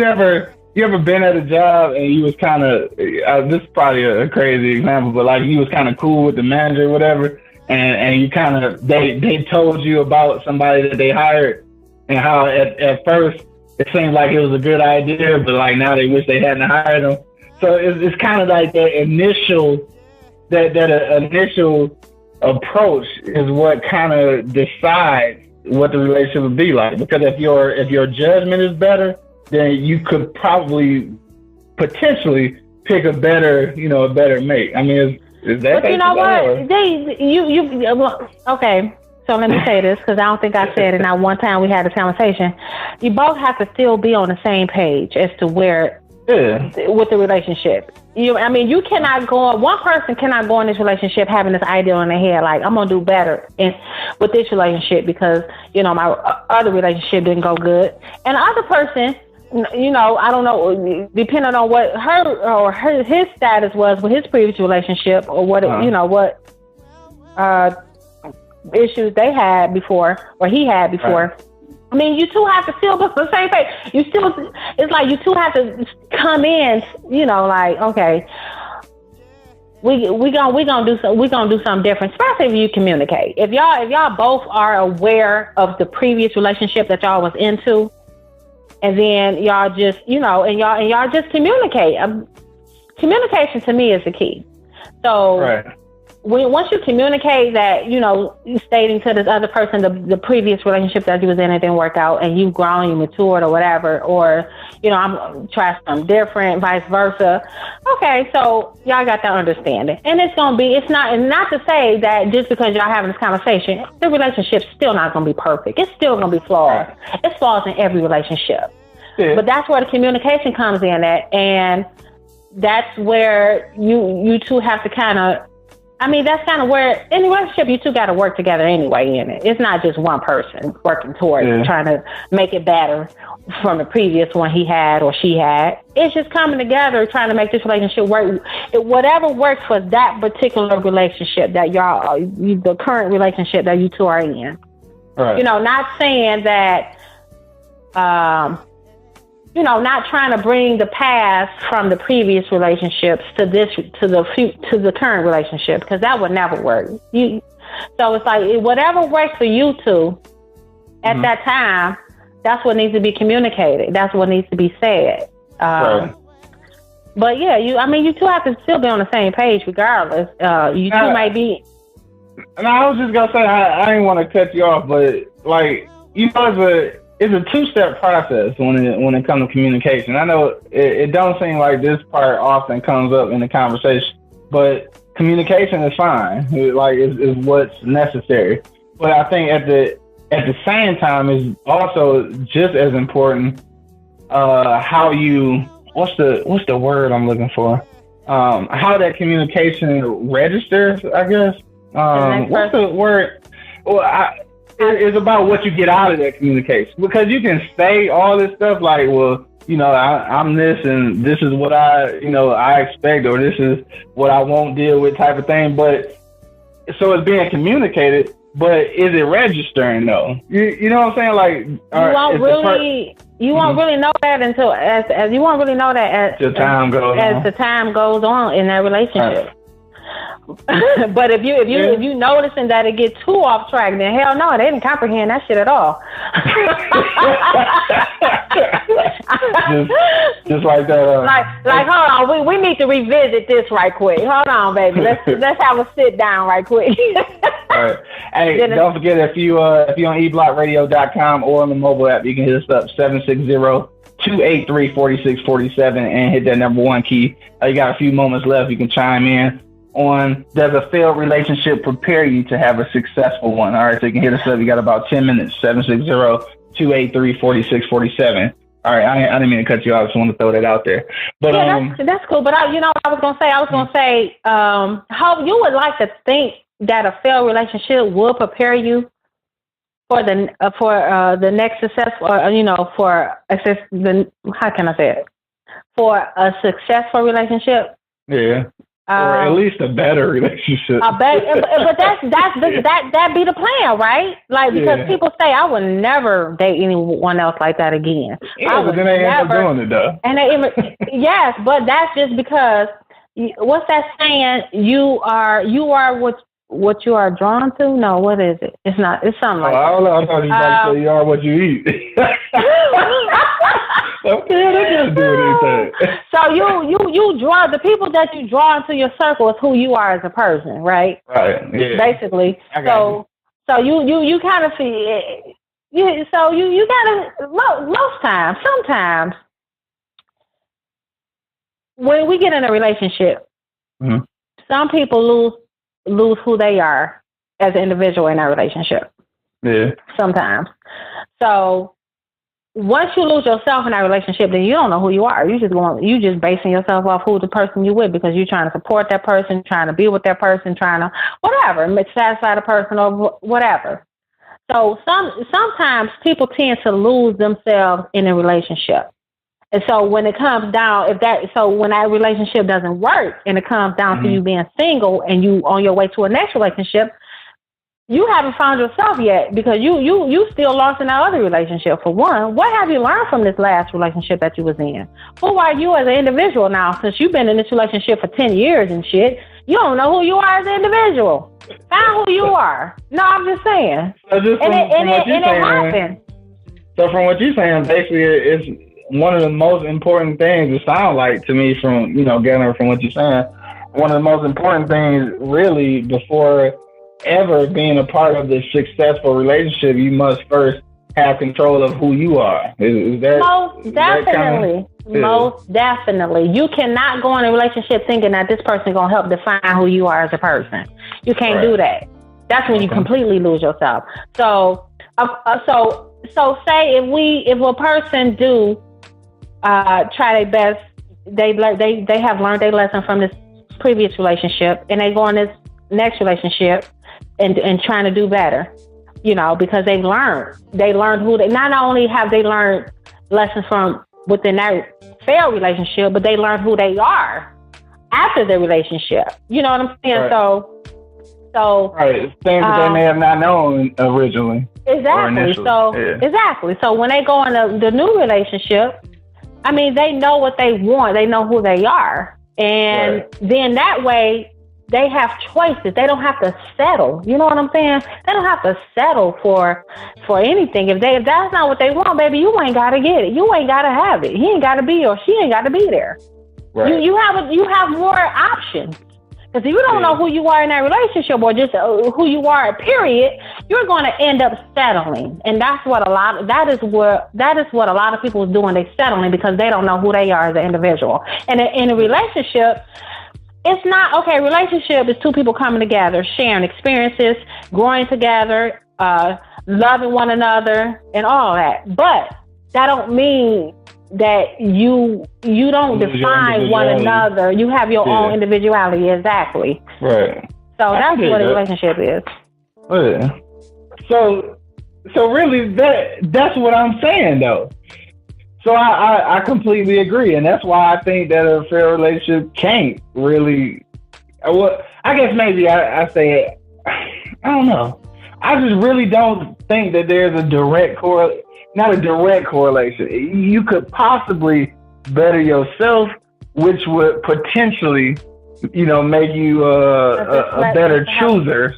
ever been at a job and you was kind of, this is probably a crazy example, but like you was kind of cool with the manager or whatever, and you kind of, they told you about somebody that they hired and how at first it seemed like it was a good idea, but like now they wish they hadn't hired them. So it's kind of like that initial approach is what kind of decides what the relationship would be like. Because if your judgment is better, then you could probably potentially pick a better mate. I mean, is that? But you know what? Okay. So let me say this because I don't think I said it. Now, one time we had this conversation. You both have to still be on the same page as to where with the relationship. You cannot go. One person cannot go in this relationship having this idea in their head like I'm gonna do better with this relationship because my other relationship didn't go good, and the other person, I don't know, depending on what his status was with his previous relationship or what what issues they had before or he had before. Right. I mean, you two have to still be on the same page. It's like you two have to come in, like, okay, we gonna do something different, especially if you communicate. If y'all both are aware of the previous relationship that y'all was into, and then y'all just, and y'all just communicate. Communication to me is the key. So. Right. Once you communicate that, stating to this other person the previous relationship that you was in, it didn't work out, and you've grown, you matured, or whatever, or I'm trying something different, vice versa. Okay, so y'all got that understanding, and it's not to say that just because y'all having this conversation, the relationship's still not gonna be perfect. It's still gonna be flawed. It's flaws in every relationship, but that's where the communication comes in at, and that's where you two have to kind of I mean, that's kind of where, in a relationship, you two got to work together anyway in it. It's not just one person working towards trying to make it better from the previous one he had or she had. It's just coming together, trying to make this relationship work. Whatever works for that particular relationship that y'all, the current relationship that you two are in. Right. You know, not saying that, you know, not trying to bring the past from the previous relationships to the current relationship, because that would never work. So it's like whatever works for you two at that time, that's what needs to be communicated. That's what needs to be said. Right. But yeah, you two have to still be on the same page regardless. You two might be. And I was just gonna say I didn't want to cut you off, but like, you know, it's a two-step process when it comes to communication. I know it don't seem like this part often comes up in the conversation, but communication is fine. Is what's necessary. But I think at the same time, it's also just as important how you what's the word I'm looking for? How that communication registers, I guess. What's the word? Well, it's about what you get out of that communication, because you can say all this stuff like, well, you know, I'm this and this is what I expect, or this is what I won't deal with type of thing. But so it's being communicated, but is it registering though? You know what I'm saying? Like, you won't really know that until as you won't really know that as the time goes on in that relationship. Right. But if you noticing that it gets too off track, then hell no, they didn't comprehend that shit at all. just like that. Like hold on, we need to revisit this right quick. Hold on, baby. Let's have a sit down right quick. All right. Hey, don't forget, if you're on eblockradio.com or on the mobile app, you can hit us up 760-283-4647 and hit that number 1 key. You got a few moments left. You can chime in on, does a failed relationship prepare you to have a successful one? All right, so you can hit us up. You got about 10 minutes, 760-283-4647. All right, I didn't mean to cut you off. I just want to throw that out there. But that's cool. But I was gonna say, how you would like to think that a failed relationship will prepare you for the next successful, how can I say it? For a successful relationship. Yeah. Or at least a better relationship. But that be the plan, right? Like, because people say, I would never date anyone else like that again. Yeah, but then they end up doing it though. And yes, but that's just because, what's that saying? You are what you are drawn to? No, what is it? It's not. It's something like that. I don't know. I thought you were about to say you are what you eat. Okay, that doesn't do anything. So you draw, the people that you draw into your circle is who you are as a person, right? Right. Yeah. Basically. So you kind of see. So you gotta sometimes when we get in a relationship, some people lose who they are as an individual in that relationship. Yeah. Sometimes. So once you lose yourself in that relationship, then you don't know who you are. You just basing yourself off who the person you with, because you're trying to support that person, trying to be with that person, trying to whatever, satisfy the person or whatever. So sometimes people tend to lose themselves in a relationship. And so when it comes down, when that relationship doesn't work and it comes down to you being single and you on your way to a next relationship, you haven't found yourself yet, because you still lost in that other relationship. For one, what have you learned from this last relationship that you was in? Who are you as an individual now? Since you've been in this relationship for 10 years and shit, you don't know who you are as an individual. Find who you are. No, I'm just saying. So it happened. So from what you're saying, basically it's one of the most important things, it sounds like to me, from gathering from what you're saying, one of the most important things really before ever being a part of this successful relationship, you must first have control of who you are. Is that most definitely? Most definitely. You cannot go in a relationship thinking that this person is gonna help define who you are as a person. You can't do that. That's when you completely lose yourself. So say if a person do try their best, they have learned their lesson from this previous relationship, and they go on this next relationship and trying to do better, you know, because they learned who they, not only have they learned lessons from within that failed relationship, but they learned who they are after the relationship. You know what I'm saying? Right. So right, things that they may have not known originally. Exactly. Exactly. So when they go in the new relationship, I mean, they know what they want. They know who they are. And then that way they have choices. They don't have to settle. You know what I'm saying? They don't have to settle for anything. If that's not what they want, baby, you ain't got to get it. You ain't got to have it. He ain't got to be, or she ain't got to be there. Right. You have more options. Because if you don't know who you are in that relationship, or just who you are, period, you're going to end up settling, and that is what a lot of people are doing. They're settling because they don't know who they are as an individual. And in a relationship, it's not okay. Relationship is two people coming together, sharing experiences, growing together, loving one another, and all that. But that don't mean that you don't define one another. You have your own individuality. Exactly. Right. So that's what a relationship is. Yeah. So really that's what I'm saying though. So I completely agree, and that's why I think that a fair relationship can't really. Well, I guess maybe I say I don't know. I just really don't think that there's a direct correlation. Not a direct correlation. You could possibly better yourself, which would potentially, you know, make you a better chooser,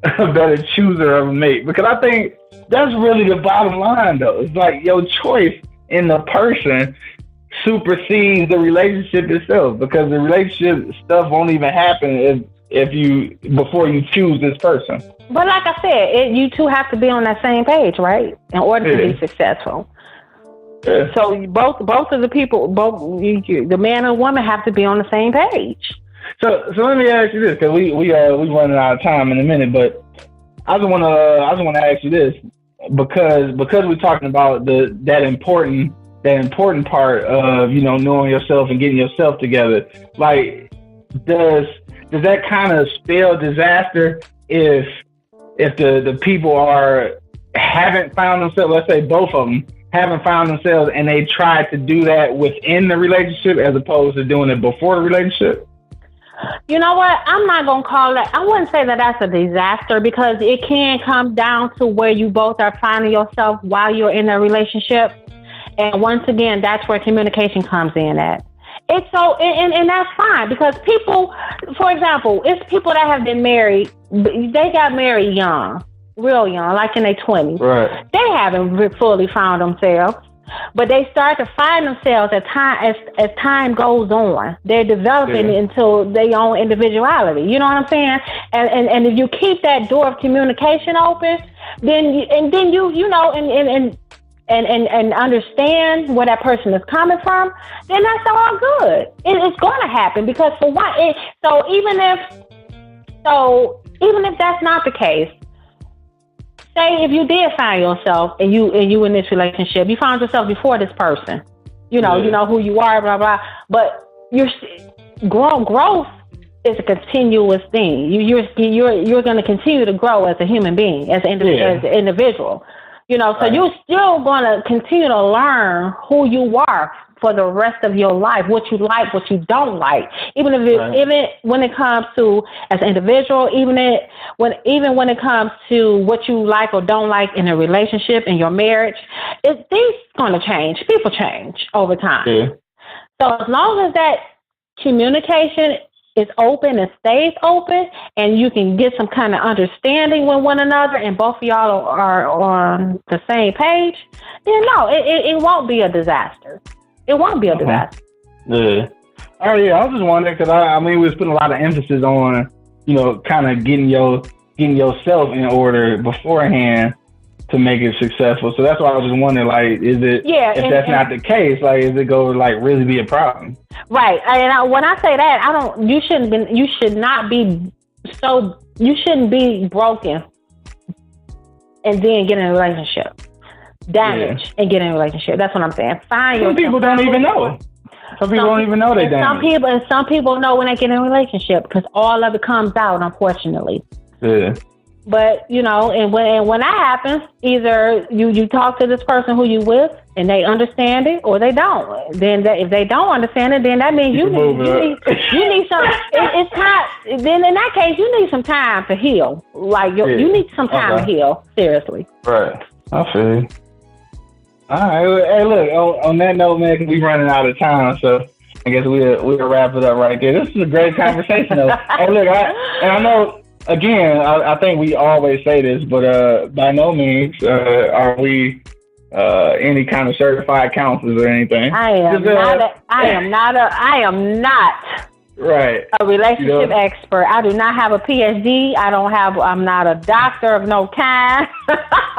a better chooser of a mate. Because I think that's really the bottom line, though. It's like your choice in the person supersedes the relationship itself, because the relationship stuff won't even happen before you choose this person. But like I said, you two have to be on that same page, right? In order to be successful. Yeah. So both of the people, the man and woman, have to be on the same page. So let me ask you this, because we running out of time in a minute, but I just want to ask you this, because we're talking about that important part of, you know, knowing yourself and getting yourself together. Like, does that kind of spell disaster if the people haven't found themselves, let's say both of them haven't found themselves, and they try to do that within the relationship as opposed to doing it before the relationship? You know what? I'm not going to call that. I wouldn't say that that's a disaster, because it can come down to where you both are finding yourself while you're in a relationship. And once again, that's where communication comes in at. It's so, and that's fine, because people, for example, it's people that have been married. They got married young, real young, like in their 20s. Right. They haven't fully found themselves, but they start to find themselves as time goes on. They're developing into their own individuality. You know what I'm saying? And if you keep that door of communication open, then you know and understand where that person is coming from, then that's all good. It's going to happen, because for one, even if that's not the case, say if you did find yourself and you in this relationship, you found yourself before this person, you know who you are, blah blah, but growth is a continuous thing. You're going to continue to grow as a human being, as an individual. You know, so you're still going to continue to learn who you are for the rest of your life, what you like, what you don't like, even when it comes to as an individual, even when it comes to what you like or don't like in a relationship, in your marriage. Things going to change. People change over time. Yeah. So as long as that communication is open and stays open, and you can get some kind of understanding with one another, and both of y'all are on the same page, then no, it won't be a disaster. It won't be a disaster. Yeah. Oh yeah, I was just wondering, because I mean, we was putting a lot of emphasis on, you know, kind of getting yourself in order beforehand to make it successful. So that's why I was just wondering, like, is it, if that's not the case, like, is it going to like really be a problem? Right. And when I say that, you shouldn't be broken and then get in a relationship. Damaged and get in a relationship. That's what I'm saying. Some people don't even know. Some people don't even know they damaged. Some people know when they get in a relationship because all of it comes out, unfortunately. Yeah. But and when that happens, either you talk to this person who you with and they understand it, or they don't. Then if they don't understand it, then that means you need some. It's not. Then in that case, you need some time to heal. Like you need some time to heal. Seriously. Right. I feel you. All right. Hey, look. On that note, man, 'cause we running out of time, so I guess we'll wrap it up right there. This is a great conversation, though. Hey, look. I know. Again, I think we always say this, but by no means are we any kind of certified counselors or anything. I am not right a relationship expert. I do not have a PhD. I'm not a doctor of no kind.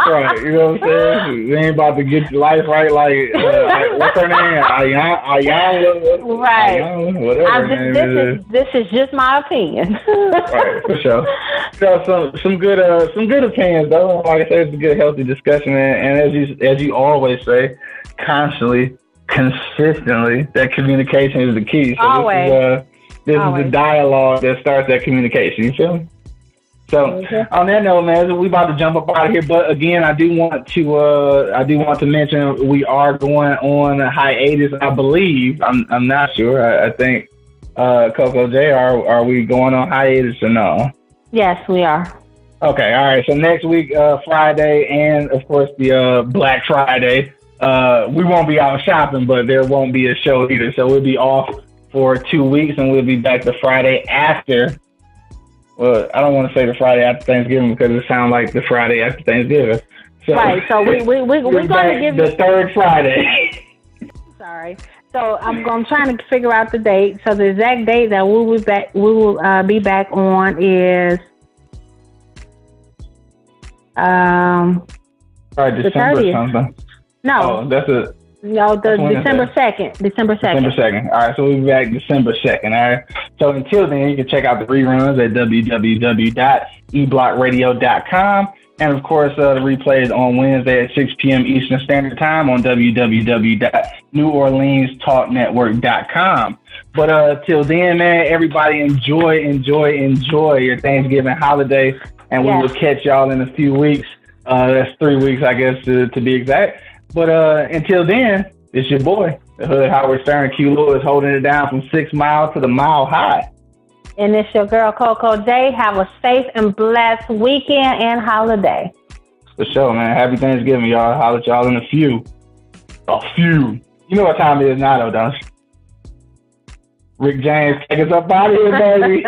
Right, you know what I'm saying? You ain't about to get your life right like what's her name? Ayana. Right. Ayana, whatever her name is. This is just my opinion. Right, for sure. So some good opinions though. Like I said, it's a good, healthy discussion, and as you always say, constantly, consistently, that communication is the key. So always. This is the dialogue that starts that communication. You feel me? So on that note, man, we about to jump up out of here. But again, I do want to mention we are going on a hiatus. I believe I'm not sure. I think CoCo J, are we going on hiatus or no? Yes, we are. Okay, all right. So next week, Friday, and of course the Black Friday, we won't be out shopping, but there won't be a show either. So we'll be off for 2 weeks, and we'll be back the Friday after. Well, I don't want to say the Friday after Thanksgiving because it sounds like the Friday after Thanksgiving. So, right. So we're going to give the third Friday. Sorry. So I'm trying to figure out the date. So the exact date that we will be back on is December something. No. Oh, that's it. No, December 2nd. December 2nd. December 2nd. All right, so we'll be back December 2nd. All right. So until then, you can check out the reruns at www.eblockradio.com. And of course, the replay is on Wednesday at 6 p.m. Eastern Standard Time on www.NewOrleansTalkNetwork.com. But till then, man, everybody enjoy your Thanksgiving holiday. And we will catch y'all in a few weeks. That's 3 weeks, I guess, to be exact. But until then, it's your boy, the Hood Howard Stern, Q Lewis, holding it down from 6 Mile to the Mile High. And it's your girl, CoCo J. Have a safe and blessed weekend and holiday. For sure, man. Happy Thanksgiving, y'all. Holler at y'all in a few. A few. You know what time it is now, though, don't you? Rick James, take us up out of here, baby.